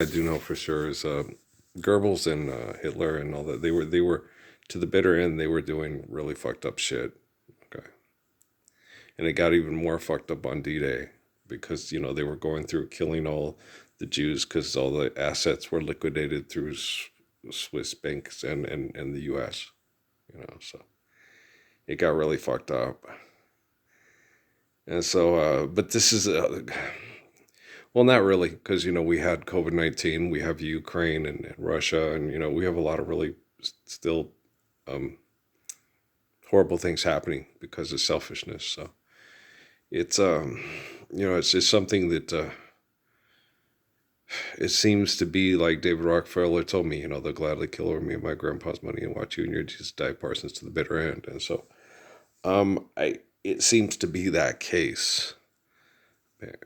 I do know for sure is Goebbels and Hitler and all that. They were to the bitter end. They were doing really fucked up shit. Okay, and it got even more fucked up on D-Day because they were going through killing all the Jews because all the assets were liquidated through Swiss banks and the U.S. So it got really fucked up. And so, but this is well, not really, because we had COVID-19, we have Ukraine and Russia, and we have a lot of really still um, horrible things happening because of selfishness. So it's it's just something that it seems to be like David Rockefeller told me. They'll gladly kill over me and my grandpa's money and watch you and your Jesus die, Parsons, to the bitter end. And so I it seems to be that case.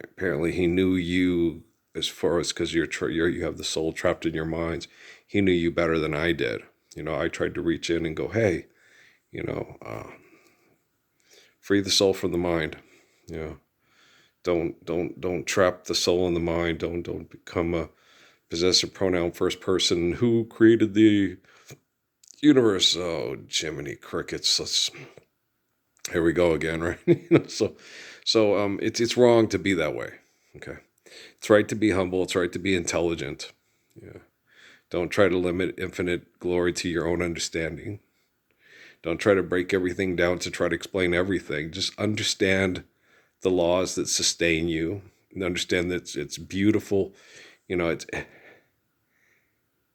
Apparently, he knew you as far as because you have the soul trapped in your minds. He knew you better than I did. I tried to reach in and go, hey, you know, uh, free the soul from the mind. You know, don't trap the soul in the mind. Don't become a possessive pronoun first person. Who created the universe? Oh, Jiminy crickets. Here we go again, right? It's wrong to be that way. Okay, it's right to be humble. It's right to be intelligent. Yeah. Don't try to limit infinite glory to your own understanding. Don't try to break everything down to try to explain everything. Just understand the laws that sustain you and understand that it's beautiful. You know,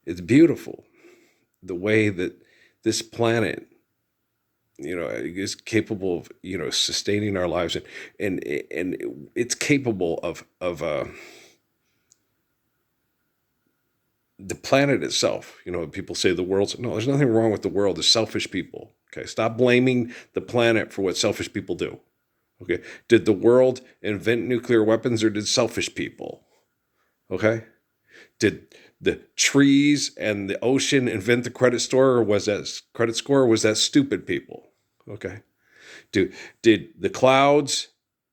it's beautiful the way that this planet, is capable of, sustaining our lives and it's capable of the planet itself. People say the world's no, there's nothing wrong with the world. There's selfish people. Okay, stop blaming the planet for what selfish people do. Okay, did the world invent nuclear weapons or did selfish people? Okay, did the trees and the ocean invent the credit store, or was that credit score, or was that stupid people? Okay, do did the clouds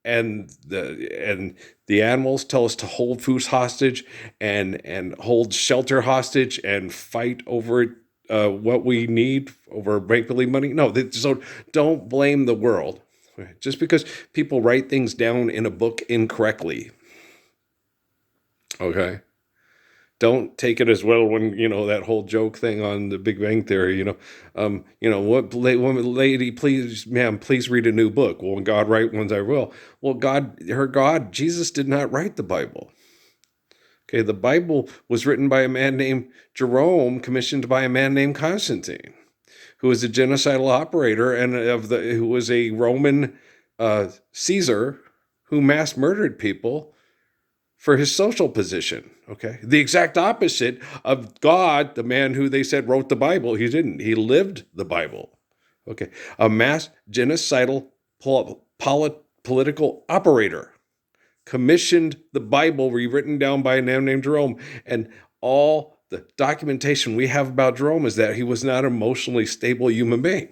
and the animals tell us to hold food hostage and hold shelter hostage and fight over what we need over make believe money? No, so don't blame the world. Right? Just because people write things down in a book incorrectly, okay? Don't take it as well when that whole joke thing on the Big Bang Theory. What woman, lady, please, ma'am, please read a new book. Well, when God write ones, I will. Well, God, Jesus did not write the Bible. Okay, the Bible was written by a man named Jerome, commissioned by a man named Constantine, who was a genocidal operator and who was a Roman Caesar who mass murdered people for his social position. Okay. The exact opposite of God, the man who they said wrote the Bible. He didn't. He lived the Bible. Okay. A mass genocidal political operator commissioned the Bible rewritten down by a man named Jerome. And all the documentation we have about Jerome is that he was not an emotionally stable human being.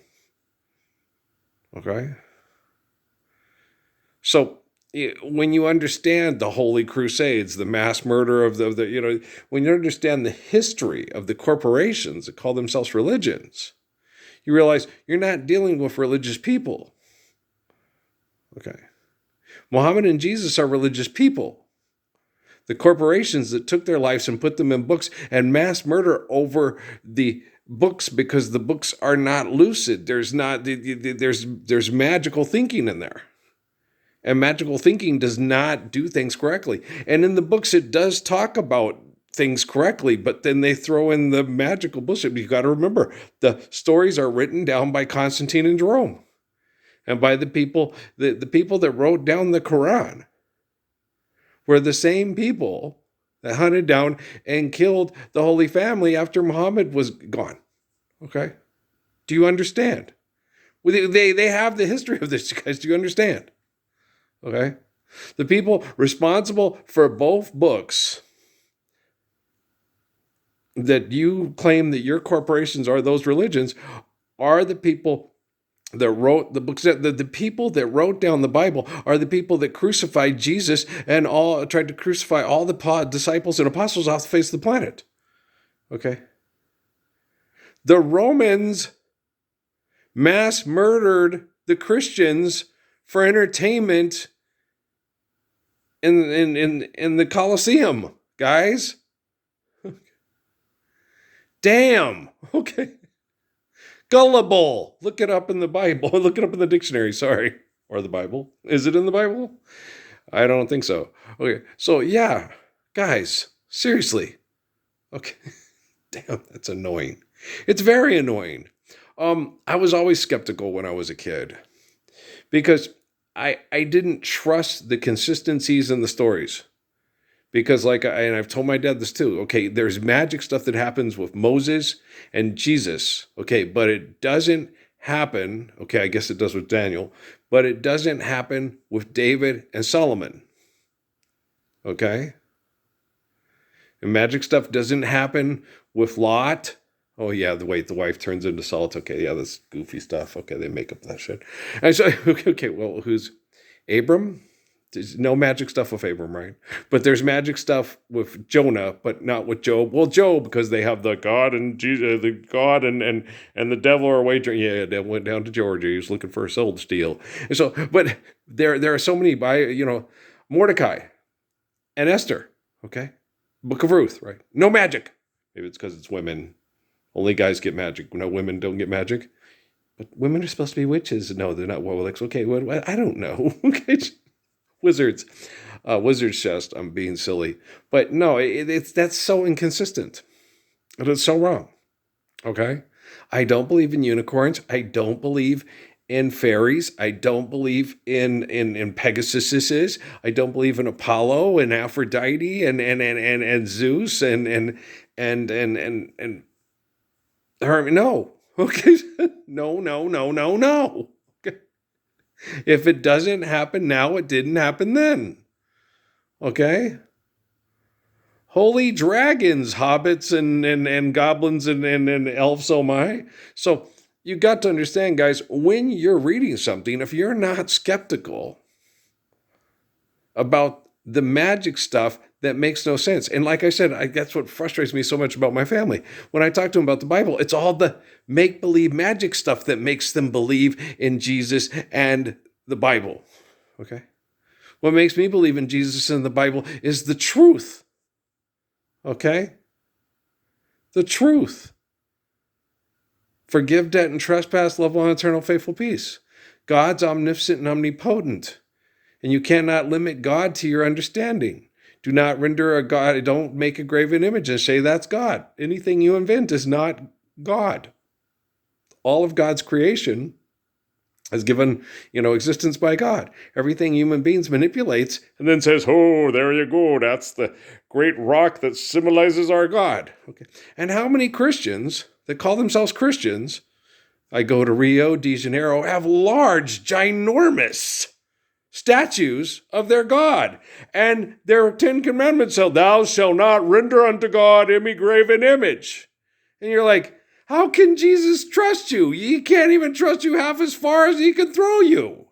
Okay. So when you understand the Holy Crusades, the mass murder of when you understand the history of the corporations that call themselves religions, you realize you're not dealing with religious people. Okay. Muhammad and Jesus are religious people. The corporations that took their lives and put them in books and mass murder over the books because the books are not lucid. There's magical thinking in there. And magical thinking does not do things correctly. And in the books, it does talk about things correctly, but then they throw in the magical bullshit. You've got to remember, the stories are written down by Constantine and Jerome and by the people, the people that wrote down the Quran were the same people that hunted down and killed the Holy Family after Muhammad was gone. Okay? Do you understand? They have the history of this, guys. Do you understand? Okay? The people responsible for both books that you claim that your corporations are those religions are the people that wrote the books, the people that wrote down the Bible are the people that crucified Jesus and all tried to crucify all the disciples and apostles off the face of the planet. Okay? The Romans mass murdered the Christians for entertainment in the Colosseum, guys. Damn. Okay. Gullible. Look it up in the Bible. Look it up in the dictionary, sorry. Or the Bible. Is it in the Bible? I don't think so. Okay. So, yeah, guys, seriously. Okay. Damn, that's annoying. It's very annoying. I was always skeptical when I was a kid because I didn't trust the consistencies in the stories. Because and I've told my dad this too, okay, there's magic stuff that happens with Moses and Jesus, okay, but it doesn't happen, okay, I guess it does with Daniel, but it doesn't happen with David and Solomon, okay? And magic stuff doesn't happen with Lot. Oh yeah, the wife turns into salt, okay, yeah, that's goofy stuff, okay, they make up that shit. And so, okay, well, who's Abram? There's no magic stuff with Abram, right? But there's magic stuff with Jonah, but not with Job. Well, Job, because they have the God and Jesus, the God and the devil are wagering. Yeah, they went down to Georgia. He was looking for a soul to steal. And so, but there are so many Mordecai and Esther. Okay, Book of Ruth, right? No magic. Maybe it's because it's women. Only guys get magic. No, women don't get magic. But women are supposed to be witches. No, they're not warlocks. Okay, I don't know. Okay. Wizards chest. I'm being silly, but no, that's so inconsistent. It is so wrong. Okay, I don't believe in unicorns. I don't believe in fairies. I don't believe in Pegasuses. I don't believe in Apollo and Aphrodite and Zeus and Hermes. No. Okay. No. Okay. If it doesn't happen now, it didn't happen then. Okay? Holy dragons, hobbits, and goblins, and elves, oh my. So you got to understand, guys, when you're reading something, if you're not skeptical about the magic stuff, that makes no sense. And like I said, that's what frustrates me so much about my family. When I talk to them about the Bible, it's all the make-believe magic stuff that makes them believe in Jesus and the Bible. Okay? What makes me believe in Jesus and the Bible is the truth. Okay? The truth. Forgive debt and trespass, love one eternal faithful peace. God's omniscient and omnipotent. And you cannot limit God to your understanding. Do not render a God, don't make a graven image and say that's God. Anything you invent is not God. All of God's creation is given, existence by God. Everything human beings manipulates and then says, oh, there you go. That's the great rock that symbolizes our God. Okay. And how many Christians that call themselves Christians, I go to Rio de Janeiro, have large, ginormous statues of their God. And their 10 commandments say, thou shalt not render unto God any graven image. And you're like, how can Jesus trust you? He can't even trust you half as far as he can throw you.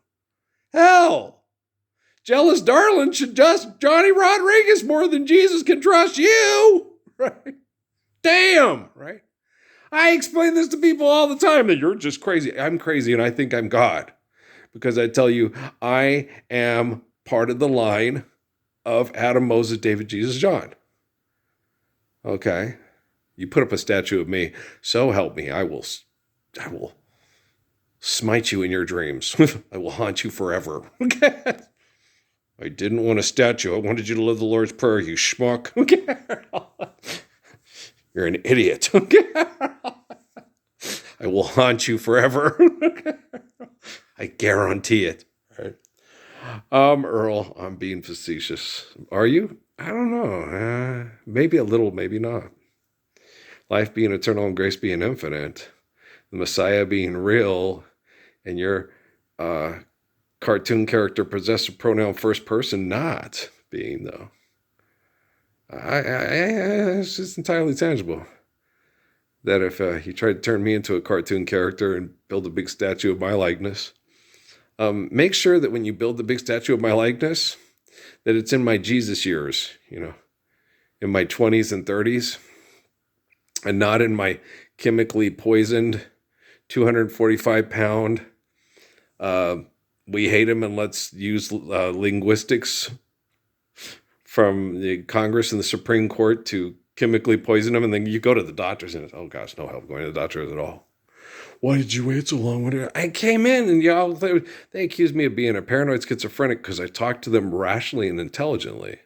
Hell, jealous darling should trust Johnny Rodriguez more than Jesus can trust you. Right? Damn, right? I explain this to people all the time that you're just crazy. I'm crazy and I think I'm God. Because I tell you, I am part of the line of Adam, Moses, David, Jesus, John. Okay? You put up a statue of me, so help me, I will smite you in your dreams. I will haunt you forever. Okay? I didn't want a statue. I wanted you to live the Lord's Prayer, you schmuck. Okay? You're an idiot. Okay? I will haunt you forever. I guarantee it. Right? Earl, I'm being facetious. Are you? I don't know. Maybe a little, maybe not. Life being eternal and grace being infinite. The Messiah being real, and your cartoon character possessive pronoun first person not being, though. It's just entirely tangible. that if he tried to turn me into a cartoon character and build a big statue of my likeness, make sure that when you build the big statue of my likeness, that it's in my Jesus years, in my 20s and 30s, and not in my chemically poisoned 245-pound, we hate him and let's use linguistics from the Congress and the Supreme Court to chemically poison him. And then you go to the doctors and it's, oh gosh, no help going to the doctors at all. Why did you wait so long? I came in and y'all, they accused me of being a paranoid schizophrenic because I talked to them rationally and intelligently.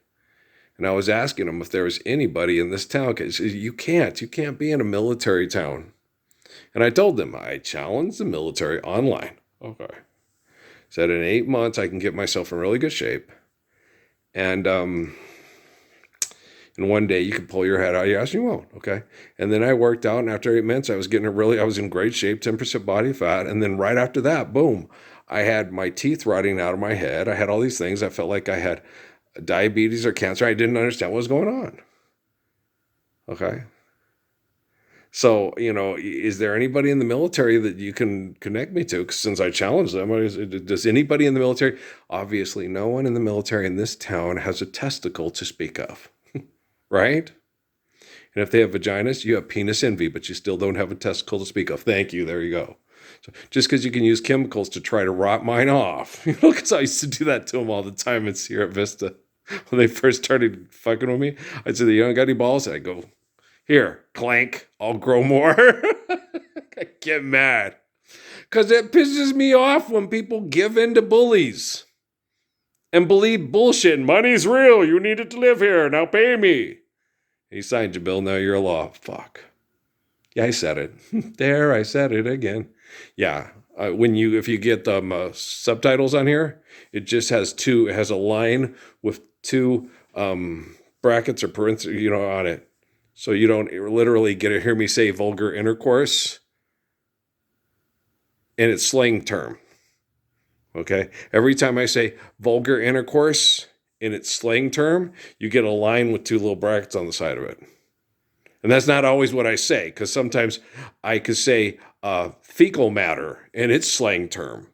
And I was asking them if there was anybody in this town. Because you can't be in a military town. And I told them, I challenged the military online. Okay. Said in 8 months, I can get myself in really good shape. And in one day, you can pull your head out of your ass and you won't. Okay. And then I worked out. And after 8 months, I was in great shape, 10% body fat. And then right after that, boom, I had my teeth rotting out of my head. I had all these things. I felt like I had diabetes or cancer. I didn't understand what was going on. Okay. So, is there anybody in the military that you can connect me to? 'Cause since I challenged them, does anybody in the military? Obviously, no one in the military in this town has a testicle to speak of, right? And if they have vaginas, you have penis envy, but you still don't have a testicle to speak of. Thank you. There you go. So just because you can use chemicals to try to rot mine off, because I used to do that to them all the time at Sierra Vista. When they first started fucking with me, I'd say, you don't got any balls? And I'd go, here, clank, I'll grow more. I get mad. Because it pisses me off when people give in to bullies and believe bullshit. Money's real. You need it to live here. Now pay me. He signed your bill. Now you're a law. Fuck. Yeah, I said it. There, I said it again. Yeah. If you get subtitles on here, it just has it has a line with two brackets or parentheses, on it. So you don't literally get to hear me say vulgar intercourse. And it's slang term. Okay? Every time I say vulgar intercourse in its slang term, you get a line with two little brackets on the side of it. And that's not always what I say, because sometimes I could say fecal matter in its slang term,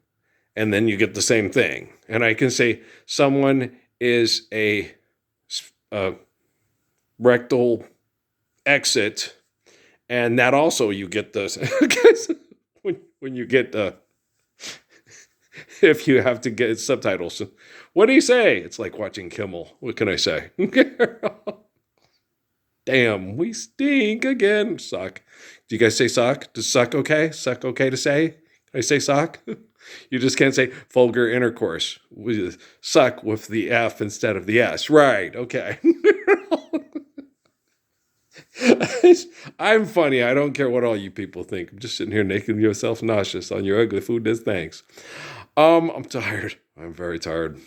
and then you get the same thing. And I can say someone is a rectal exit, and that also you get the when you get if you have to get subtitles. What do you say? It's like watching Kimmel. What can I say? Damn, we stink again. Suck. Do you guys say suck? Does suck okay? Suck okay to say? Can I say suck? You just can't say vulgar intercourse. We suck with the F instead of the S. Right, okay. I'm funny. I don't care what all you people think. I'm just sitting here making yourself nauseous on your ugly food. Thanks. I'm tired. I'm very tired.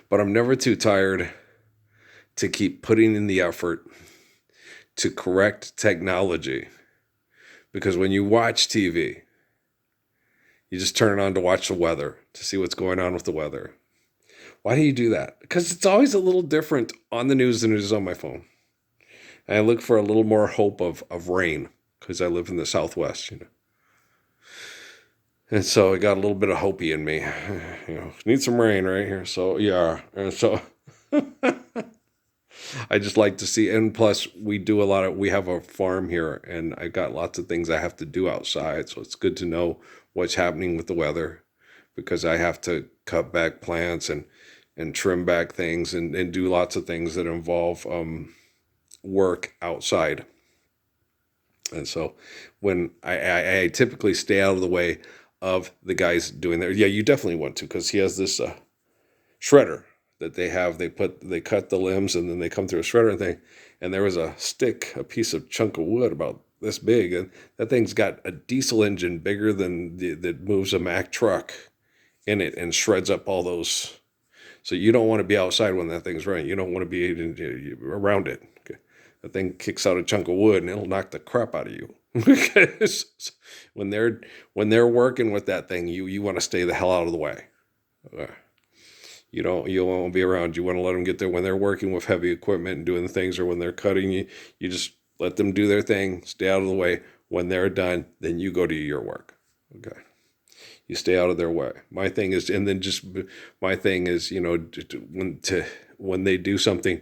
But I'm never too tired to keep putting in the effort to correct technology. Because when you watch TV, you just turn it on to watch the weather, to see what's going on with the weather. Why do you do that? Because it's always a little different on the news than it is on my phone. And I look for a little more hope of rain, because I live in the Southwest, And so I got a little bit of hopey in me. Need some rain right here. So, yeah. And so I just like to see, and plus we have a farm here, and I got lots of things I have to do outside. So it's good to know what's happening with the weather, because I have to cut back plants and trim back things and do lots of things that involve work outside. And so when I typically stay out of the way of the guys doing that. Yeah, you definitely want to, because he has this shredder that they have. They cut the limbs and then they come through a shredder thing. And there was a piece of chunk of wood about this big, and that thing's got a diesel engine bigger than that moves a Mack truck in it and shreds up all those. So you don't want to be outside when that thing's running. You don't want to be around it. Okay. That thing kicks out a chunk of wood and it'll knock the crap out of you. Because when they're working with that thing, you want to stay the hell out of the way. You won't be around. You want to let them get there when they're working with heavy equipment and doing the things, or when they're cutting you just Let them do their thing. Stay out of the way. When they're done, then you go to your work. Okay. You stay out of their way. My thing is, when they do something,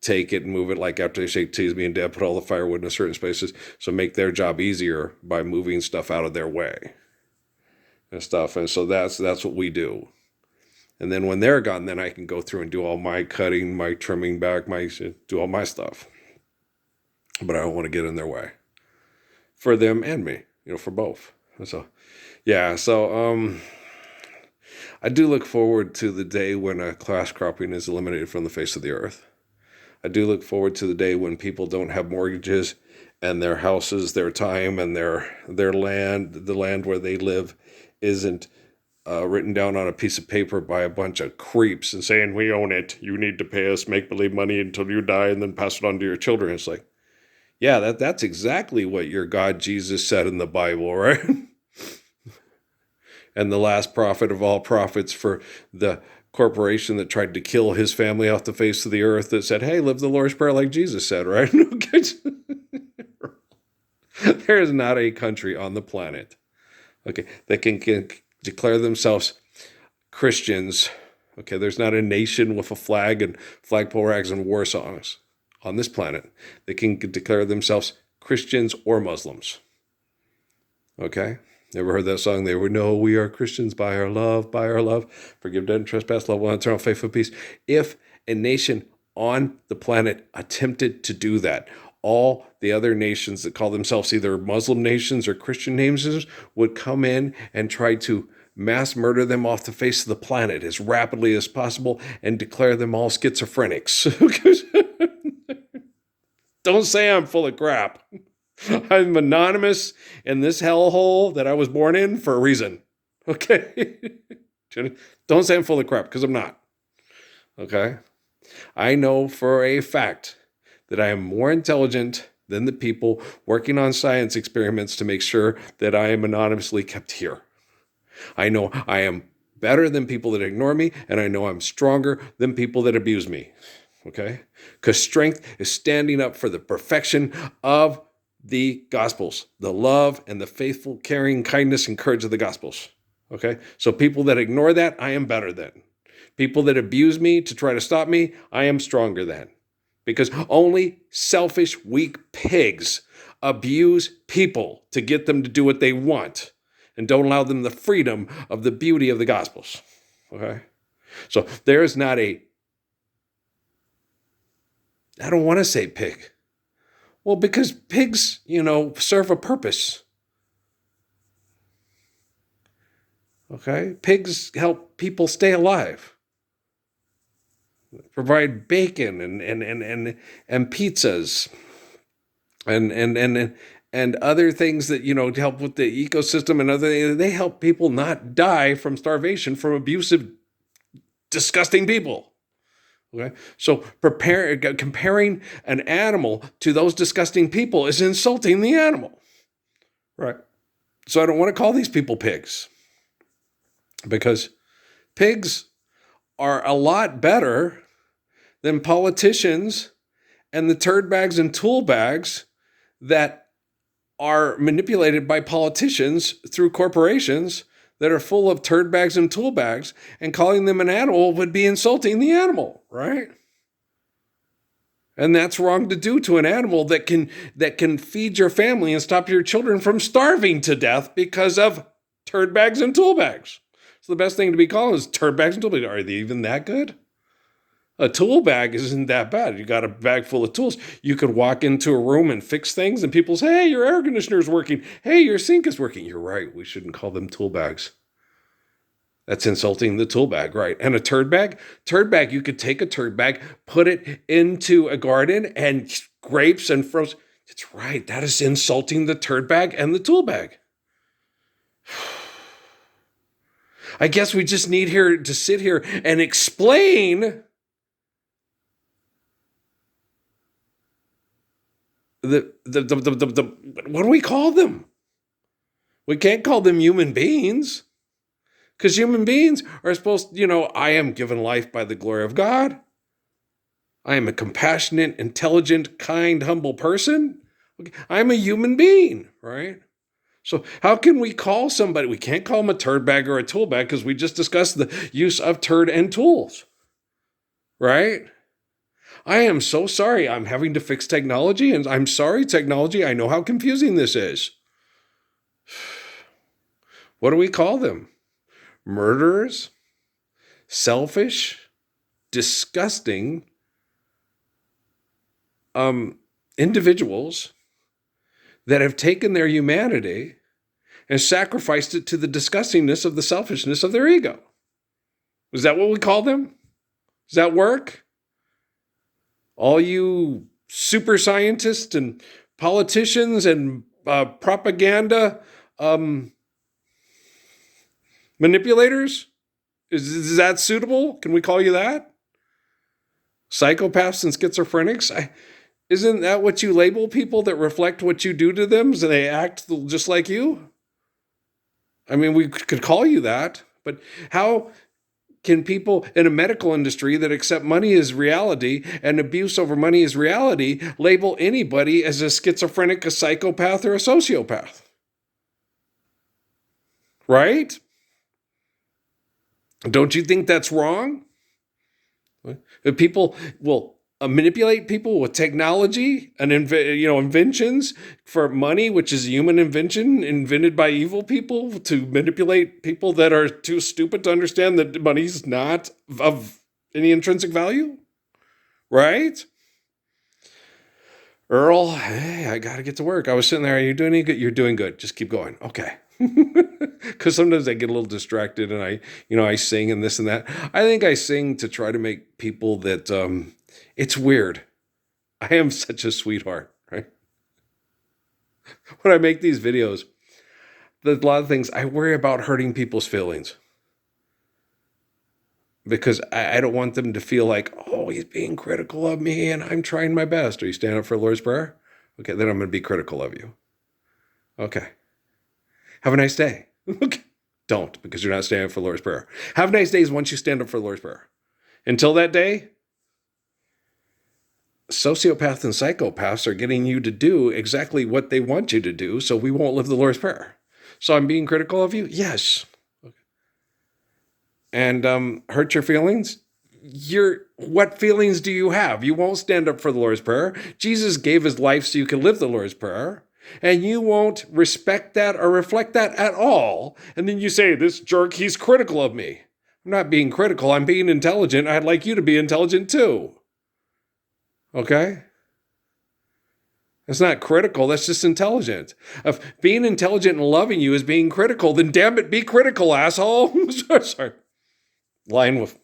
take it and move it. Like after they say, tease me and dad, put all the firewood in certain spaces. So make their job easier by moving stuff out of their way and stuff. And so that's what we do. And then when they're gone, then I can go through and do all my cutting, my trimming back, do all my stuff. But I don't want to get in their way for them and me, for both. So, yeah. So, I do look forward to the day when class cropping is eliminated from the face of the earth. I do look forward to the day when people don't have mortgages and their houses, their time, and their land, the land where they live, isn't written down on a piece of paper by a bunch of creeps and saying, we own it. You need to pay us make-believe money until you die and then pass it on to your children. It's like, yeah, that's exactly what your God Jesus said in the Bible, right? And the last prophet of all prophets for the corporation that tried to kill his family off the face of the earth that said, hey, live the Lord's Prayer like Jesus said, right? There is not a country on the planet, okay, that can declare themselves Christians. Okay, there's not a nation with a flag and flagpole rags and war songs on this planet that can declare themselves Christians or Muslims. Okay? Never heard that song? They would know we are Christians by our love, forgive debt and trespass, love one, eternal faith and peace. If a nation on the planet attempted to do that, all the other nations that call themselves either Muslim nations or Christian nations would come in and try to mass murder them off the face of the planet as rapidly as possible and declare them all schizophrenics. Don't say I'm full of crap. I'm anonymous in this hellhole that I was born in for a reason. Okay? Don't say I'm full of crap, because I'm not. Okay? I know for a fact that I am more intelligent than the people working on science experiments to make sure that I am anonymously kept here. I know I am better than people that ignore me, and I know I'm stronger than people that abuse me. Okay? Because strength is standing up for the perfection of the Gospels, the love and the faithful, caring, kindness, and courage of the Gospels. Okay? So people that ignore that, I am better than. People that abuse me to try to stop me, I am stronger than. Because only selfish, weak pigs abuse people to get them to do what they want and don't allow them the freedom of the beauty of the Gospels. Okay? So there is not I don't want to say pig. Well, because pigs, serve a purpose. Okay? Pigs help people stay alive. Provide bacon and pizzas and other things that, to help with the ecosystem and other things. They help people not die from starvation from abusive, disgusting people. Okay, so comparing an animal to those disgusting people is insulting the animal, right? So I don't want to call these people pigs, because pigs are a lot better than politicians and the turd bags and tool bags that are manipulated by politicians through corporations that are full of turd bags and tool bags, and calling them an animal would be insulting the animal, right? And that's wrong to do to an animal that can feed your family and stop your children from starving to death because of turd bags and tool bags. So the best thing to be called is turd bags and tool bags. Are they even that good? A tool bag isn't that bad. You got a bag full of tools. You could walk into a room and fix things, and people say, hey, your air conditioner's working. Hey, your sink is working. You're right. We shouldn't call them tool bags. That's insulting the tool bag, right? And a turd bag? Turd bag, you could take a turd bag, put it into a garden, and grapes and frozen. That's right. That is insulting the turd bag and the tool bag. I guess we just need to sit here and explain the what do we call them? We can't call them human beings, because human beings are supposed to, I am given life by the glory of God. I am a compassionate, intelligent, kind, humble person. Okay, I'm a human being, right? So how can we call somebody? We can't call them a turd bag or a tool bag because we just discussed the use of turd and tools, right? I am so sorry. I'm having to fix technology, and I'm sorry, technology. I know how confusing this is. What do we call them? Murderers? Selfish? Disgusting individuals that have taken their humanity and sacrificed it to the disgustingness of the selfishness of their ego. Is that what we call them? Does that work? All you super scientists and politicians and propaganda manipulators? Is that suitable? Can we call you that? Psychopaths and schizophrenics? Isn't that what you label people that reflect what you do to them so they act just like you? I mean, we could call you that, but how can people in a medical industry that accept money as reality and abuse over money as reality label anybody as a schizophrenic, a psychopath, or a sociopath? Right? Don't you think that's wrong? People will manipulate people with technology and inventions for money, which is a human invention invented by evil people to manipulate people that are too stupid to understand that money's not of any intrinsic value, right? Earl, hey, I got to get to work. I was sitting there. Are you doing any good? You're doing good. Just keep going. Okay. Because sometimes I get a little distracted and I sing and this and that. I think I sing to try to make people that it's weird. I am such a sweetheart, right? When I make these videos, there's a lot of things I worry about hurting people's feelings because I don't want them to feel like, oh, he's being critical of me and I'm trying my best. Are you standing up for the Lord's Prayer? Okay, then I'm going to be critical of you. Okay. Have a nice day. Okay. Don't, because you're not standing up for the Lord's Prayer. Have nice days once you stand up for the Lord's Prayer. Until that day, sociopaths and psychopaths are getting you to do exactly what they want you to do, so we won't live the Lord's Prayer. So I'm being critical of you? Yes. Okay. And hurt your feelings? What feelings do you have? You won't stand up for the Lord's Prayer. Jesus gave his life so you can live the Lord's Prayer. And you won't respect that or reflect that at all. And then you say, this jerk, he's critical of me. I'm not being critical. I'm being intelligent. I'd like you to be intelligent too. Okay? That's not critical. That's just intelligent. If being intelligent and loving you is being critical, then damn it, be critical, asshole. Sorry. Line with,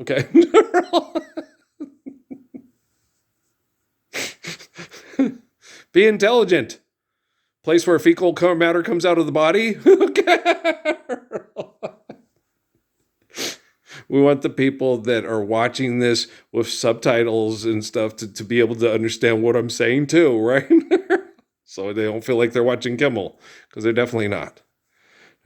okay. Be intelligent. Place where fecal matter comes out of the body. We want the people that are watching this with subtitles and stuff to be able to understand what I'm saying too, right? So they don't feel like they're watching Kimmel, because they're definitely not.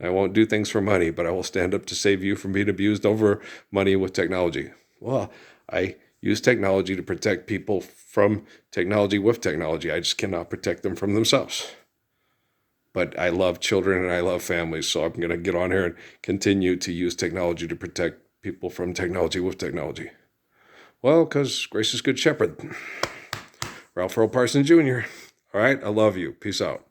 I won't do things for money, but I will stand up to save you from being abused over money with technology. Well, I use technology to protect people from technology with technology. I just cannot protect them from themselves. But I love children and I love families, so I'm going to get on here and continue to use technology to protect people from technology with technology. Well, because Grace is Good Shepherd. Ralph Earl Parsons Jr. All right, I love you. Peace out.